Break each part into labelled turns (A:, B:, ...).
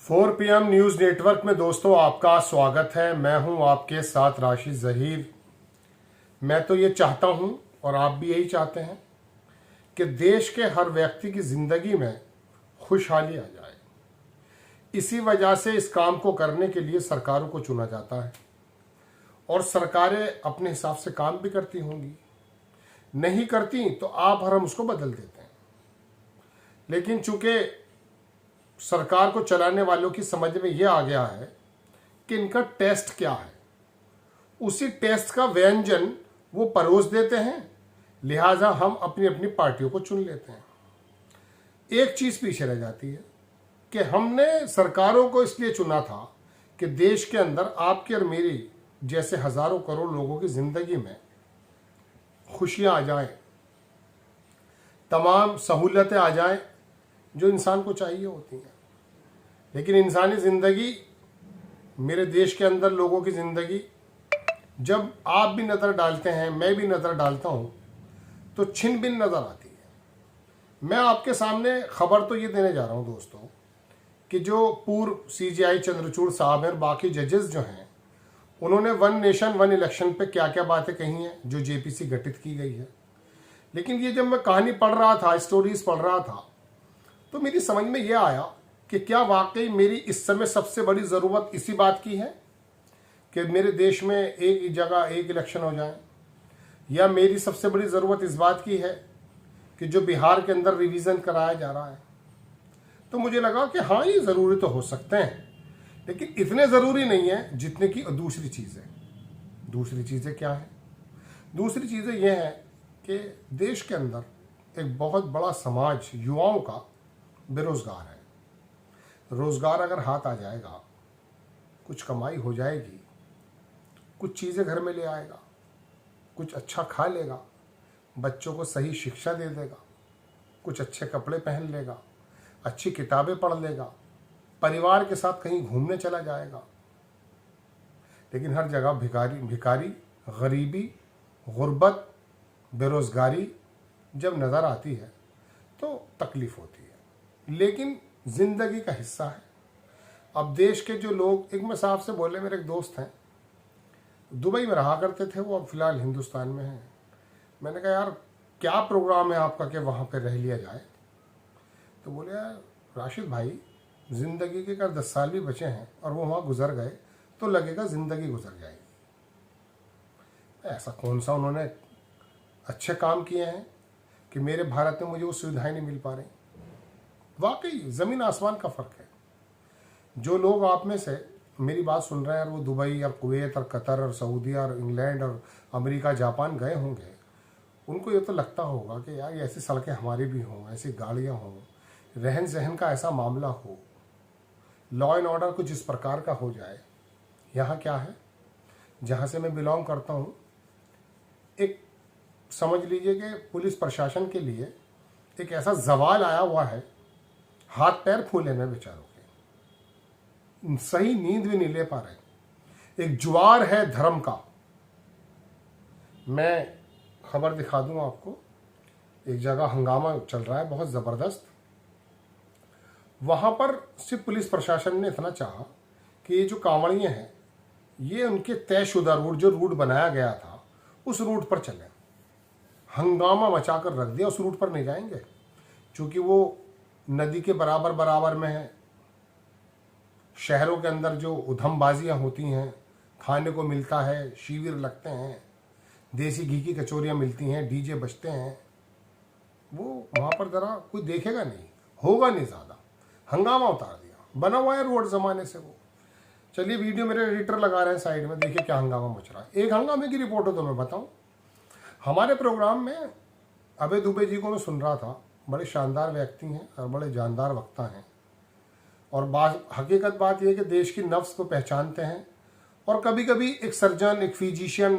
A: 4 PM news network में दोस्तों आपका स्वागत है। मैं हूं आपके साथ राशिद जहीर। मैं तो ये चाहता हूं और आप भी यही चाहते हैं कि देश के हर व्यक्ति की जिंदगी में खुशहाली आ जाए। इसी वजह से इस काम को करने के लिए सरकारों को चुना जाता है और सरकारें अपने हिसाब से काम भी करती होंगी। नहीं करती तो आप और हम उसको बदल देते हैं। लेकिन चूंकि सरकार को चलाने वालों की समझ में यह आ गया है कि इनका टेस्ट क्या है, उसी टेस्ट का व्यंजन वो परोस देते हैं, लिहाजा हम अपनी अपनी पार्टियों को चुन लेते हैं। एक चीज पीछे रह जाती है कि हमने सरकारों को इसलिए चुना था कि देश के अंदर आपकी और मेरी जैसे हजारों करोड़ लोगों की जिंदगी में खुशियां आ जाएं, तमाम सहूलतें आ जाएं जो इंसान को चाहिए होती हैं। लेकिन इंसानी ज़िंदगी, मेरे देश के अंदर लोगों की ज़िंदगी, जब आप भी नज़र डालते हैं, मैं भी नज़र डालता हूं, तो छिन बिन नज़र आती है। मैं आपके सामने खबर तो ये देने जा रहा हूं दोस्तों कि जो पूर्व CJI चंद्रचूड़ साहब हैं, बाकी जजेस जो हैं, उन्होंने वन नेशन वन इलेक्शन पे क्या क्या बातें कही हैं जो JPC गठित की गई है। लेकिन ये जब मैं कहानी पढ़ रहा था, स्टोरीज पढ़ रहा था, तो मेरी समझ में यह आया कि क्या वाकई मेरी इस समय सबसे बड़ी ज़रूरत इसी बात की है कि मेरे देश में एक ही जगह एक इलेक्शन हो जाए, या मेरी सबसे बड़ी ज़रूरत इस बात की है कि जो बिहार के अंदर रिवीजन कराया जा रहा है। तो मुझे लगा कि हाँ, ये ज़रूरी तो हो सकते हैं, लेकिन इतने ज़रूरी नहीं है जितने की दूसरी चीज़ें। दूसरी चीज़ें क्या है? दूसरी चीज़ें यह है कि देश के अंदर एक बहुत बड़ा समाज युवाओं का बेरोजगार है। रोजगार अगर हाथ आ जाएगा, कुछ कमाई हो जाएगी, कुछ चीज़ें घर में ले आएगा, कुछ अच्छा खा लेगा, बच्चों को सही शिक्षा दे देगा, कुछ अच्छे कपड़े पहन लेगा, अच्छी किताबें पढ़ लेगा, परिवार के साथ कहीं घूमने चला जाएगा। लेकिन हर जगह भिखारी, गरीबी, गुर्बत, बेरोजगारी जब नज़र आती है तो तकलीफ होती है, लेकिन जिंदगी का हिस्सा है। अब देश के जो लोग, एक मैं साहब से बोले, मेरे एक दोस्त हैं, दुबई में रहा करते थे, वो अब फिलहाल हिंदुस्तान में हैं। मैंने कहा यार क्या प्रोग्राम है आपका कि वहाँ पे रह लिया जाए? तो बोले यार राशिद भाई, ज़िंदगी के अगर 10 साल भी बचे हैं और वो वहाँ गुजर गए तो लगेगा ज़िंदगी गुजर जाएगी। ऐसा कौन सा उन्होंने अच्छे काम किए हैं कि मेरे भारत में मुझे वो सुविधाएं नहीं मिल पा रही? वाकई ज़मीन आसमान का फ़र्क है। जो लोग आप में से मेरी बात सुन रहे हैं और वो दुबई और कुवैत और कतर और सऊदी और इंग्लैंड और अमेरिका, जापान गए होंगे, उनको ये तो लगता होगा कि यार ऐसी सड़कें हमारी भी हों, ऐसी गाड़ियाँ हों, रहन सहन का ऐसा मामला हो, लॉ एंड ऑर्डर कुछ इस प्रकार का हो जाए। यहाँ क्या है, जहाँ से मैं बिलोंग करता हूँ, एक समझ लीजिए कि पुलिस प्रशासन के लिए एक ऐसा जवाल आया हुआ है, हाथ पैर फूले में बेचारों के, सही नींद भी नहीं ले पा रहे। एक जुआर है धर्म का। मैं खबर दिखा दूं आपको, एक जगह हंगामा चल रहा है बहुत ज़बरदस्त। वहाँ पर सिर्फ पुलिस प्रशासन ने इतना चाहा कि ये जो कांवड़िए हैं, ये उनके तयशुदा रूट, जो रूट बनाया गया था, उस रूट पर चलें। हंगामा मचा कर रख दिया। उस रूट पर नहीं जाएंगे क्योंकि वो नदी के बराबर बराबर में है। शहरों के अंदर जो उधमबाजियाँ होती हैं, खाने को मिलता है, शिविर लगते हैं, देसी घी की कचौरियाँ मिलती हैं, DJ बजते हैं, वो वहाँ पर ज़रा कोई देखेगा नहीं, होगा नहीं ज़्यादा। हंगामा उतार दिया। बना हुआ है रोड ज़माने से वो। चलिए वीडियो मेरे एडिटर लगा रहे हैं साइड में, देखिए क्या हंगामा मच रहा है। एक हंगामे की रिपोर्ट हो तो मैं बताऊँ। हमारे प्रोग्राम में अभय दुबे जी को मैं सुन रहा था, बड़े शानदार व्यक्ति हैं और बड़े जानदार वक्ता हैं, और हकीकत बात यह है कि देश की नफ्स को पहचानते हैं, और कभी कभी एक सर्जन, एक फिजिशियन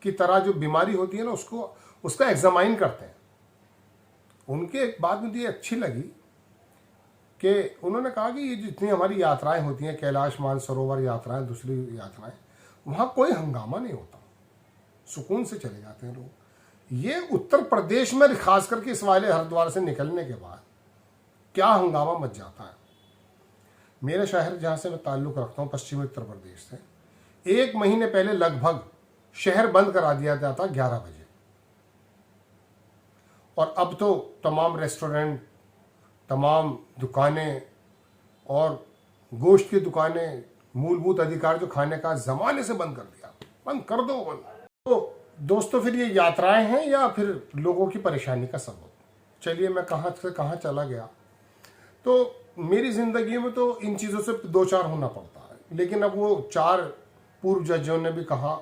A: की तरह जो बीमारी होती है ना, उसका एग्जामाइन करते हैं। उनके एक बात मुझे अच्छी लगी कि उन्होंने कहा कि ये जितनी हमारी यात्राएं होती हैं, कैलाश मानसरोवर यात्राएं, दूसरी यात्राएं, वहाँ कोई हंगामा नहीं होता, सुकून से चले जाते हैं लोग। ये उत्तर प्रदेश में खास करके इस वाले हरिद्वार से निकलने के बाद क्या हंगामा मच जाता है। मेरे शहर जहाँ से मैं ताल्लुक़ रखता हूँ पश्चिमी उत्तर प्रदेश से, 1 महीने पहले लगभग शहर बंद करा दिया जाता 11 बजे, और अब तो तमाम रेस्टोरेंट, तमाम दुकानें और गोश्त की दुकानें, मूलभूत अधिकार जो खाने का, ज़माने से बंद कर दिया। बंद कर दो बंद। तो दोस्तों फिर ये यात्राएं हैं या फिर लोगों की परेशानी का सबब? चलिए मैं कहाँ से कहाँ चला गया। तो मेरी ज़िंदगी में तो इन चीज़ों से 2-4 होना पड़ता है, लेकिन अब वो 4 पूर्व जजों ने भी कहा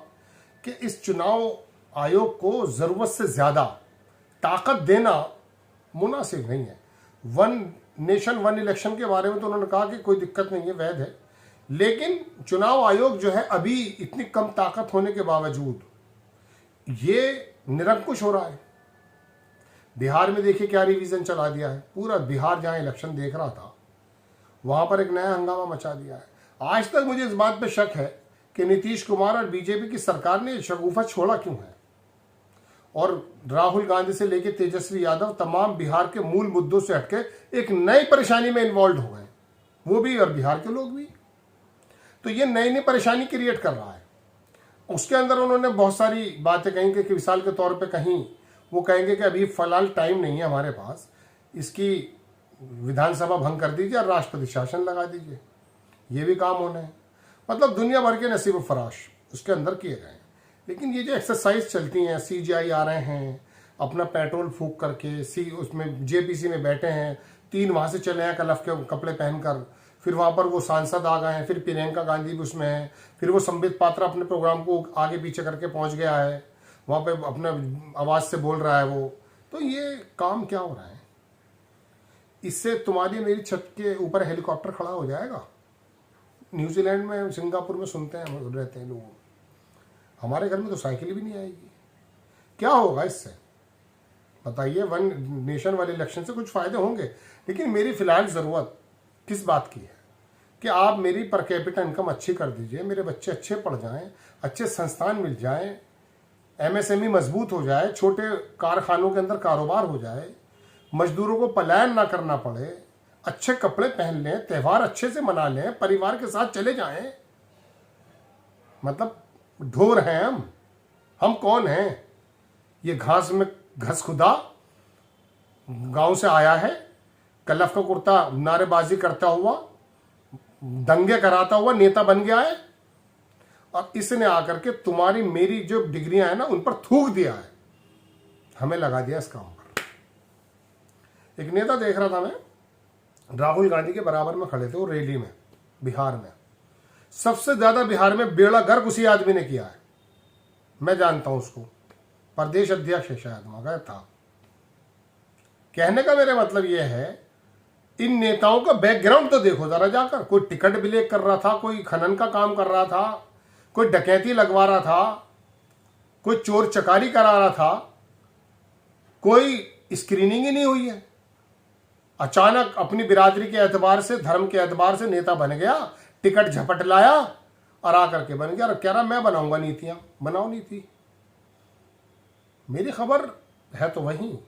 A: कि इस चुनाव आयोग को ज़रूरत से ज़्यादा ताकत देना मुनासिब नहीं है। 1 नेशन 1 इलेक्शन के बारे में तो उन्होंने कहा कि कोई दिक्कत नहीं है, वैध है, लेकिन चुनाव आयोग जो है अभी इतनी कम ताकत होने के बावजूद ये निरंकुश हो रहा है। बिहार में देखिए क्या रिवीजन चला दिया है। पूरा बिहार जहां इलेक्शन देख रहा था वहां पर एक नया हंगामा मचा दिया है। आज तक मुझे इस बात पे शक है कि नीतीश कुमार और बीजेपी की सरकार ने शगुफा छोड़ा क्यों है, और राहुल गांधी से लेकर तेजस्वी यादव तमाम बिहार के मूल मुद्दों से हटके एक नई परेशानी में इन्वॉल्व हो गए, वो भी और बिहार के लोग भी। तो ये नई नई परेशानी क्रिएट कर रहा है। उसके अंदर उन्होंने बहुत सारी बातें कही कि मिसाल के तौर पे कहीं वो कहेंगे कि अभी फिलहाल टाइम नहीं है हमारे पास, इसकी विधानसभा भंग कर दीजिए और राष्ट्रपति शासन लगा दीजिए, ये भी काम होना है। मतलब दुनिया भर के नसीब फराश उसके अंदर किए गए हैं। लेकिन ये जो एक्सरसाइज चलती हैं, CGI आ रहे हैं अपना पेट्रोल फूंक करके, उसमें JPC में बैठे हैं, 3 वहाँ से चले हैं कलफ के कपड़े पहनकर, फिर वहाँ पर वो सांसद आ गए हैं, फिर प्रियंका गांधी भी उसमें है, फिर वो संबित पात्रा अपने प्रोग्राम को आगे पीछे करके पहुँच गया है, वहाँ पे अपने आवाज़ से बोल रहा है वो। तो ये काम क्या हो रहा है? इससे तुम्हारी मेरी छत के ऊपर हेलीकॉप्टर खड़ा हो जाएगा। न्यूजीलैंड में, सिंगापुर में सुनते हैं रहते हैं लोग, हमारे घर में तो साइकिल भी नहीं आएगी। क्या होगा इससे बताइए? 1 नेशन 1 इलेक्शन से कुछ फायदे होंगे, लेकिन मेरी फिलहाल ज़रूरत किस बात की है कि आप मेरी पर कैपिटा इनकम अच्छी कर दीजिए, मेरे बच्चे अच्छे पढ़ जाएं, अच्छे संस्थान मिल जाएं, MSME मजबूत हो जाए, छोटे कारखानों के अंदर कारोबार हो जाए, मजदूरों को पलायन ना करना पड़े, अच्छे कपड़े पहन लें, त्यौहार अच्छे से मना लें, परिवार के साथ चले जाएं। मतलब ढोर हैं हम कौन हैं? ये घास में घस खुदा गांव से आया है, कलफ का कुर्ता नारेबाजी करता हुआ, दंगे कराता हुआ नेता बन गया है, और इसने आकर के तुम्हारी मेरी जो डिग्रियां हैं ना उन पर थूक दिया है, हमें लगा दिया इस काम पर। एक नेता देख रहा था मैं, राहुल गांधी के बराबर में खड़े थे वो रैली में बिहार में। सबसे ज्यादा बिहार में बेड़ा गर्क उसी आदमी ने किया है, मैं जानता हूं उसको, प्रदेश अध्यक्ष है शायद वहां का था। कहने का मेरा मतलब यह है, इन नेताओं का बैकग्राउंड तो देखो जरा जाकर। कोई टिकट ब्लैक कर रहा था, कोई खनन का काम कर रहा था, कोई डकैती लगवा रहा था, कोई चोर चकारी करा रहा था, कोई स्क्रीनिंग ही नहीं हुई है। अचानक अपनी बिरादरी के एतबार से, धर्म के एतबार से नेता बन गया, टिकट झपट लाया और आकर के बन गया और कह रहा मैं बनाऊंगा नीतियां। बनाओ नीति, मेरी खबर है तो वही।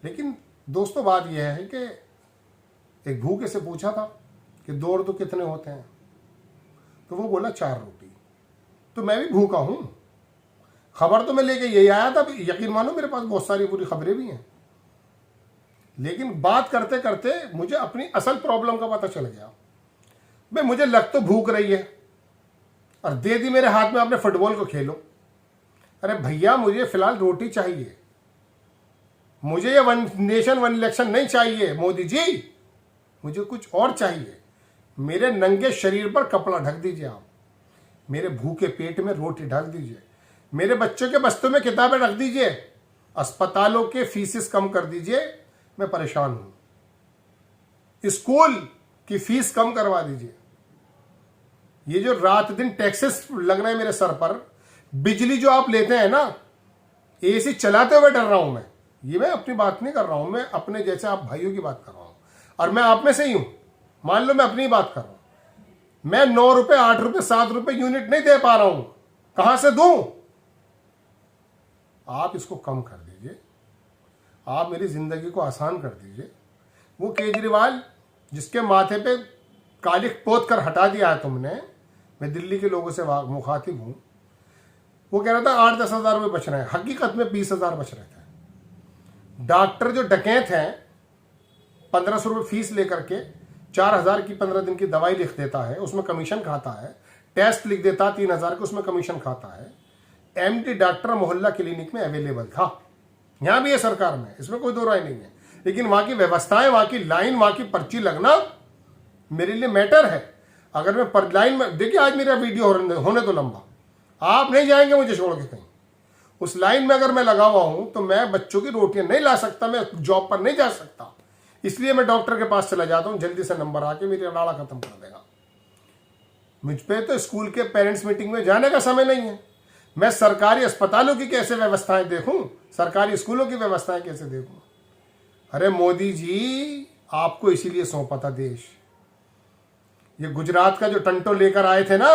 A: लेकिन दोस्तों बात यह है कि एक भूखे से पूछा था कि 2 और 2 कितने होते हैं, तो वो बोला 4 रोटी। तो मैं भी भूखा हूं, खबर तो मैं लेके यही आया था। यकीन मानो मेरे पास बहुत सारी पूरी खबरें भी हैं, लेकिन बात करते करते मुझे अपनी असल प्रॉब्लम का पता चल गया। भाई मुझे लग तो भूख रही है और दे दी मेरे हाथ में, आपने फुटबॉल को खेलो। अरे भैया मुझे फिलहाल रोटी चाहिए, मुझे ये 1 नेशन 1 इलेक्शन नहीं चाहिए मोदी जी, मुझे कुछ और चाहिए। मेरे नंगे शरीर पर कपड़ा ढक दीजिए आप, मेरे भूखे पेट में रोटी ढक दीजिए, मेरे बच्चों के बस्तों में किताबें रख दीजिए, अस्पतालों के फीसेस कम कर दीजिए, मैं परेशान हूं, स्कूल की फीस कम करवा दीजिए। ये जो रात दिन टैक्सेस लग रहे हैं मेरे सर पर, बिजली जो आप लेते हैं ना, AC चलाते हुए डर रहा हूं मैं। ये मैं अपनी बात नहीं कर रहा हूं, मैं अपने जैसे आप भाइयों की बात कर रहा हूं, और मैं आप में से ही हूं। मान लो मैं अपनी बात कर रहा हूं, मैं 9 रुपए 8 रुपए 7 रुपए यूनिट नहीं दे पा रहा हूं, कहां से दूं? आप इसको कम कर दीजिए, आप मेरी जिंदगी को आसान कर दीजिए। वो केजरीवाल जिसके माथे पे कालिक पोत कर हटा दिया है तुमने। मैं दिल्ली के लोगों से मुखातिब हूं, वो कह रहा था 8-10 हज़ार रुपये बच रहे हैं, हकीकत में 20,000 बच रहे थे। डॉक्टर जो डकैत हैं 1500 रुपये फीस लेकर के 4,000 की 15 दिन की दवाई लिख देता है, उसमें कमीशन खाता है। टेस्ट लिख देता 3,000 के, उसमें कमीशन खाता है। एमडी डॉक्टर मोहल्ला क्लिनिक में अवेलेबल था, यहां भी है सरकार में, इसमें कोई दो राय नहीं है। लेकिन वहां की व्यवस्थाएं, वहां की लाइन, वहां की पर्ची लगना मेरे लिए मैटर है। अगर मैं लाइन में, देखिए आज मेरा वीडियो होने तो लंबा, आप नहीं जाएंगे मुझे छोड़ के कहीं। उस लाइन में अगर मैं लगा हुआ हूं तो मैं बच्चों की रोटियां नहीं ला सकता, मैं जॉब पर नहीं जा सकता। इसलिए मैं डॉक्टर के पास चला जाता हूं, जल्दी से नंबर आके मेरी अड़ाड़ा खत्म कर देगा। मुझ पे तो स्कूल के पेरेंट्स मीटिंग में जाने का समय नहीं है। मैं सरकारी अस्पतालों की कैसे व्यवस्थाएं देखूं, सरकारी स्कूलों की व्यवस्थाएं कैसे देखूं। अरे मोदी जी, आपको इसीलिए सौंपा था देश। ये गुजरात का जो टंटो लेकर आए थे ना,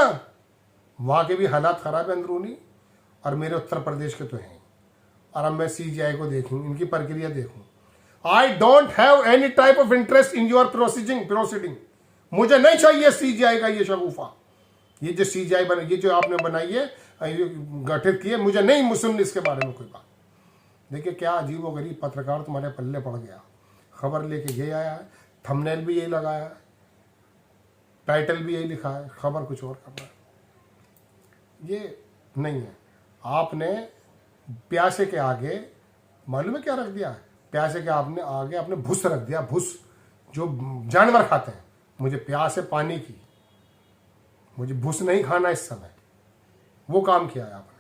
A: वहां के भी हालात खराब है अंदरूनी, और मेरे उत्तर प्रदेश के तो हैं। और अब मैं सीजीआई को देखूं, इनकी प्रक्रिया देखूं। I don't have any type of interest in your proceeding. मुझे नहीं चाहिए सीजीआई का ये शगुफा, ये जो सीजीआई बना, ये जो आपने बनाई है, गठित की है, मुझे नहीं मुस्लिम इसके बारे में कोई बात। देखिए क्या अजीब व गरीब पत्रकार तुम्हारे पल्ले पड़ गया। खबर लेके ये आया है, थंबनेल भी यही लगाया है, टाइटल भी यही लिखा है, खबर कुछ और कर रहा है। ये नहीं है। आपने प्यासे के आगे मालूम है क्या रख दिया है? प्यासे के आपने आगे आपने भूस रख दिया, भूस जो जानवर खाते हैं। मुझे प्यास है पानी की, मुझे भूस नहीं खाना इस समय, वो काम किया है आपने।